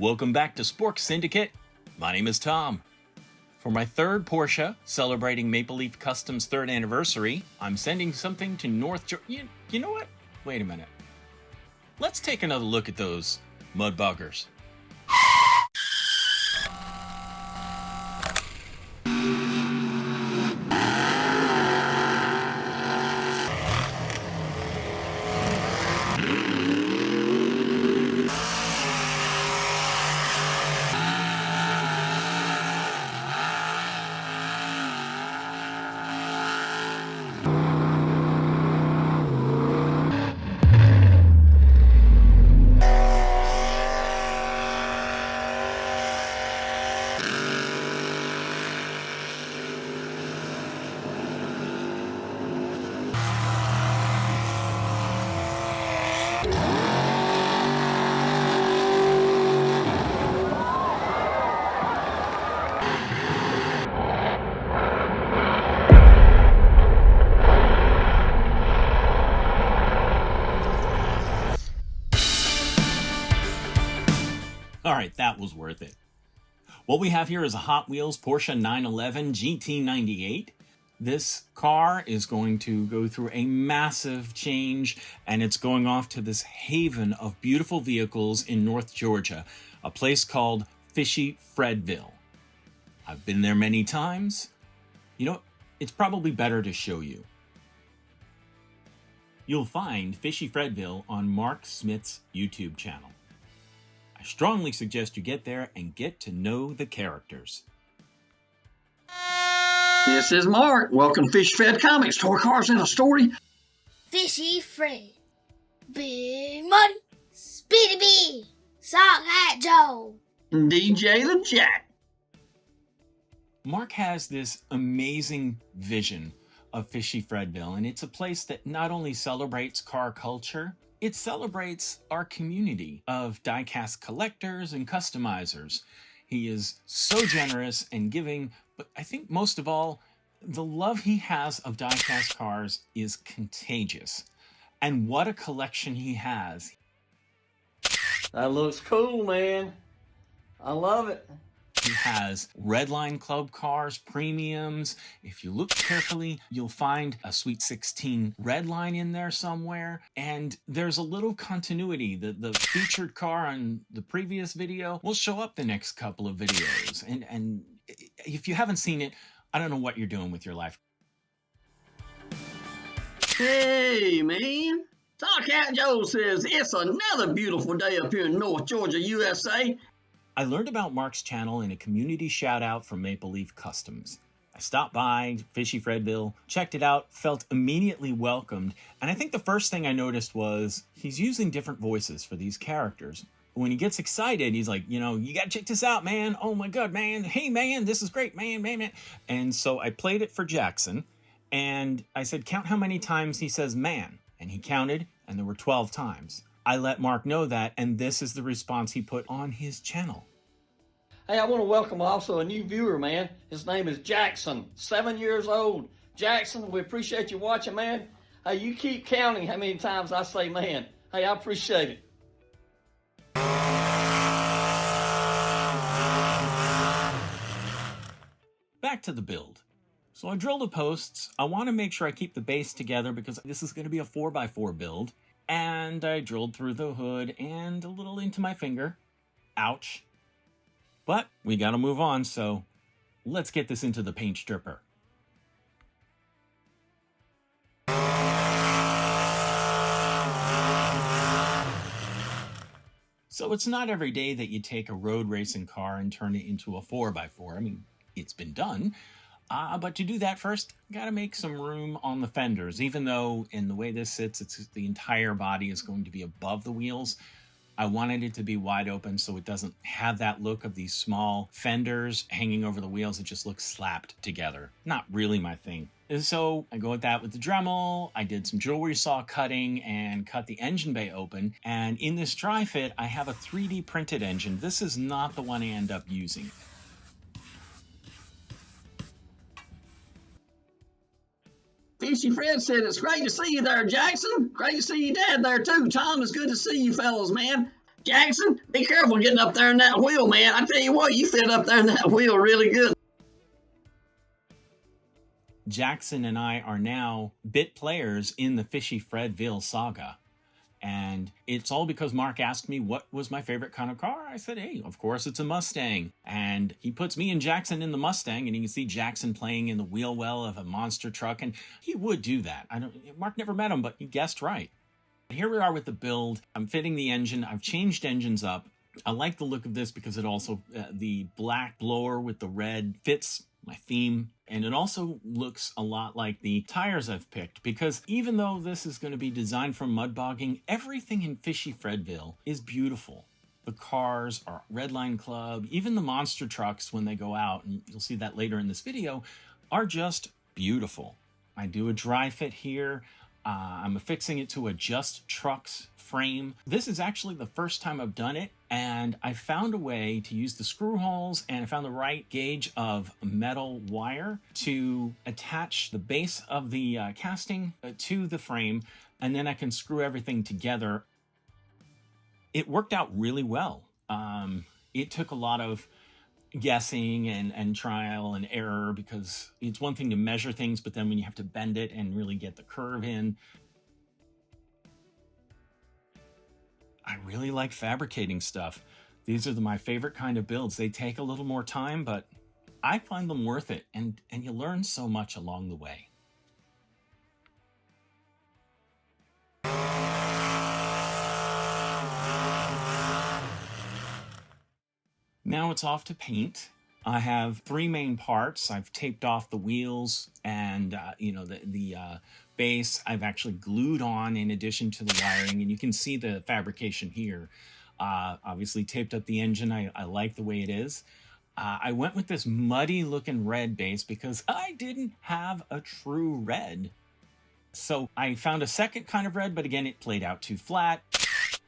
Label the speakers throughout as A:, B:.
A: Welcome back to Spork Syndicate. My name is Tom. For my third Porsche, celebrating Maple Leaf Custom's 3rd anniversary, I'm sending something to North Georgia. You know what? Wait a minute. Let's take another look at those mud buggers. Alright, that was worth it. What we have here is a Hot Wheels Porsche 911 GT98. This car is going to go through a massive change, and it's going off to this haven of beautiful vehicles in North Georgia, a place called Fishy Fredville. I've been there many times. You know, it's probably better to show you. You'll find Fishy Fredville on Mark Smith's YouTube channel. I strongly suggest you get there and get to know the characters.
B: This is Mark. Welcome to Fishy Fred Comics. Toy cars in a story.
C: Fishy Fred. Big Money. Speedy B. Sock Hat Joe.
B: DJ the Jack.
A: Mark has this amazing vision of Fishy Fredville, and it's a place that not only celebrates car culture, it celebrates our community of die-cast collectors and customizers. He is so generous and giving, but I think most of all, the love he has of die-cast cars is contagious. And what a collection he has.
D: That looks cool, man. I love it.
A: He has Redline Club cars, premiums. If you look carefully, you'll find a Sweet 16 Redline in there somewhere. And there's a little continuity. The featured car on the previous video will show up the next couple of videos. And if you haven't seen it, I don't know what you're doing with your life.
B: Hey, man. Sock Hat Joe says it's another beautiful day up here in North Georgia, USA.
A: I learned about Mark's channel in a community shout out from Maple Leaf Customs. I stopped by Fishy Fredville, checked it out, felt immediately welcomed, and I think the first thing I noticed was he's using different voices for these characters. When he gets excited, he's like, you know, you gotta check this out, man. Oh my God, man. Hey, man, this is great, man. And so I played it for Jackson, and I said, count how many times he says man. And he counted, and there were 12 times. I let Mark know that, and this is the response he put on his channel.
D: Hey, I want to welcome also a new viewer, man. His name is Jackson, 7 years old. Jackson, we appreciate you watching, man. Hey, you keep counting how many times I say man. Hey, I appreciate it.
A: Back to the build. So I drilled the posts. I want to make sure I keep the base together because this is going to be a 4x4 build. And I drilled through the hood and a little into my finger. Ouch. But we gotta move on, so let's get this into the paint stripper. So it's not every day that you take a road racing car and turn it into a 4x4. I mean, it's been done. But to do that first, gotta make some room on the fenders. Even though in the way this sits, the entire body is going to be above the wheels. I wanted it to be wide open so it doesn't have that look of these small fenders hanging over the wheels. It just looks slapped together. Not really my thing. And so I go with that with the Dremel. I did some jewelry saw cutting and cut the engine bay open. And in this dry fit, I have a 3D printed engine. This is not the one I end up using.
B: Fishy Fred said it's great to see you there, Jackson. Great to see your dad there, too. Tom, it's good to see you fellas, man. Jackson, be careful getting up there in that wheel, man. I tell you what, you fit up there in that wheel really good.
A: Jackson and I are now bit players in the Fishy Fredville saga. And it's all because Mark asked me what was my favorite kind of car. I said, hey, of course it's a Mustang. And he puts me and Jackson in the Mustang, and you can see Jackson playing in the wheel well of a monster truck. And he would do that. Mark never met him, but he guessed right. Here we are with the build. I'm fitting the engine. I've changed engines up. I like the look of this because it also, the black blower with the red fits my theme. And it also looks a lot like the tires I've picked, because even though this is going to be designed for mud bogging, everything in Fishy Fredville is beautiful. The cars are Redline Club, even the monster trucks when they go out, and you'll see that later in this video, are just beautiful. I do a dry fit here. I'm affixing it to a Just Trucks frame. This is actually the first time I've done it, and I found a way to use the screw holes, and I found the right gauge of metal wire to attach the base of the casting to the frame, and then I can screw everything together. It worked out really well. It took a lot of guessing and trial and error, because it's one thing to measure things, but then when you have to bend it and really get the curve in. I really like fabricating stuff. These are my favorite kind of builds. They take a little more time, but I find them worth it, and you learn so much along the way. Now it's off to paint. I have 3 main parts. I've taped off the wheels and the base I've actually glued on in addition to the wiring, and you can see the fabrication here. Obviously taped up the engine. I like the way it is. I went with this muddy looking red base because I didn't have a true red. So I found a second kind of red, but again, it played out too flat.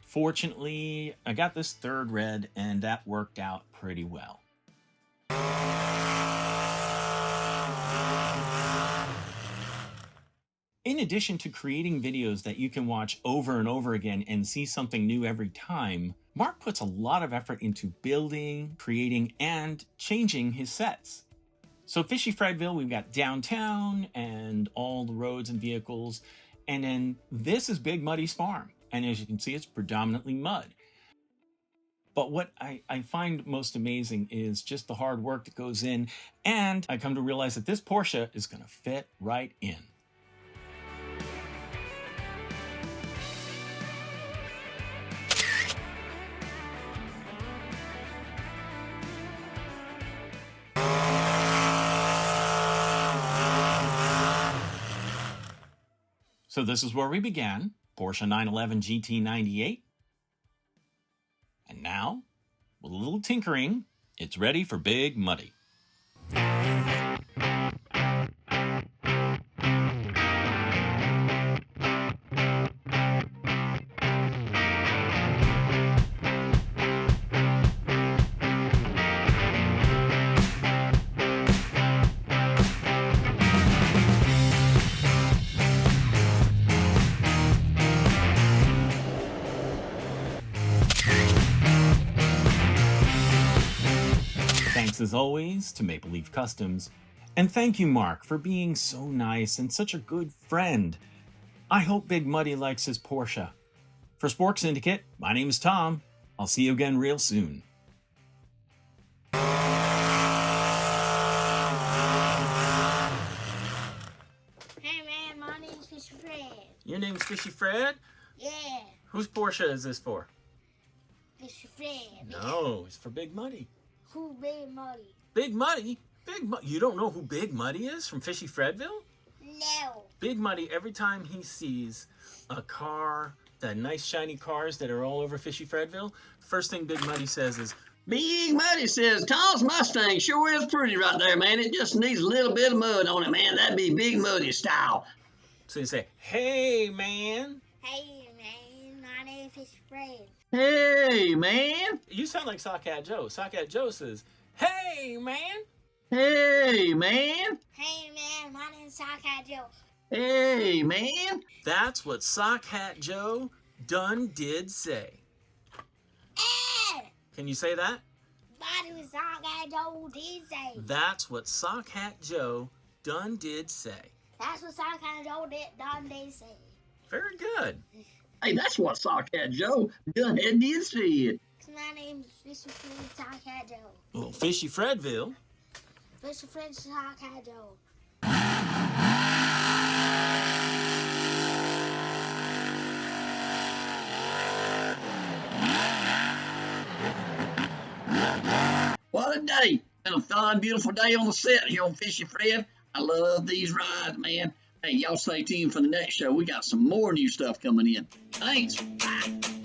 A: Fortunately, I got this third red, and that worked out pretty well. In addition to creating videos that you can watch over and over again and see something new every time, Mark puts a lot of effort into building, creating, and changing his sets. So Fishy Fredville, we've got downtown and all the roads and vehicles, and then this is Big Muddy's farm. And as you can see, it's predominantly mud. But what I find most amazing is just the hard work that goes in, and I come to realize that this Porsche is going to fit right in. So this is where we began, Porsche 911 GT98. And now, with a little tinkering, it's ready for Big Muddy. Thanks as always to Maple Leaf Customs, and thank you, Mark, for being so nice and such a good friend. I hope Big Muddy likes his Porsche. For Spork Syndicate, my name is Tom. I'll see you again real soon.
C: Hey man, my name's Fishy Fred.
A: Your name's Fishy Fred?
C: Yeah,
A: Whose Porsche is this for?
C: Fishy Fred.
A: No, it's for Big Muddy.
C: Who Big Muddy?
A: Big Muddy? You don't know who Big Muddy is from Fishy Fredville?
C: No.
A: Big Muddy, every time he sees a car, the nice shiny cars that are all over Fishy Fredville, first thing Big Muddy says is,
B: Big Muddy says, Tom's Mustang sure is pretty right there, man. It just needs a little bit of mud on it, man. That'd be Big Muddy style.
A: So you say, hey, man.
C: Hey man, my name's Fishy Fred.
B: Hey, man.
A: You sound like Sockhat Joe. Sockhat Joe says, hey, man.
B: Hey, man.
C: Hey man, my name's Sockhat Joe.
B: Hey, man.
A: That's what Sockhat Joe done did say. Can you say that?
C: That's what Sock Hat Joe did say.
A: That's what Sock Hat Joe done did say.
C: That's what Sock Hat Joe did say.
A: Very good.
B: Hey, that's what Sock Hat Joe done and did say.
C: My name is Fishy Fred Sock Hat Joe.
A: Well, Fishy Fredville.
C: Fishy Fred Sock Hat Joe.
B: What a day. Been a fine, beautiful day on the set here on Fishy Fred. I love these rides, man. Hey, y'all stay tuned for the next show. We got some more new stuff coming in. Thanks. Bye.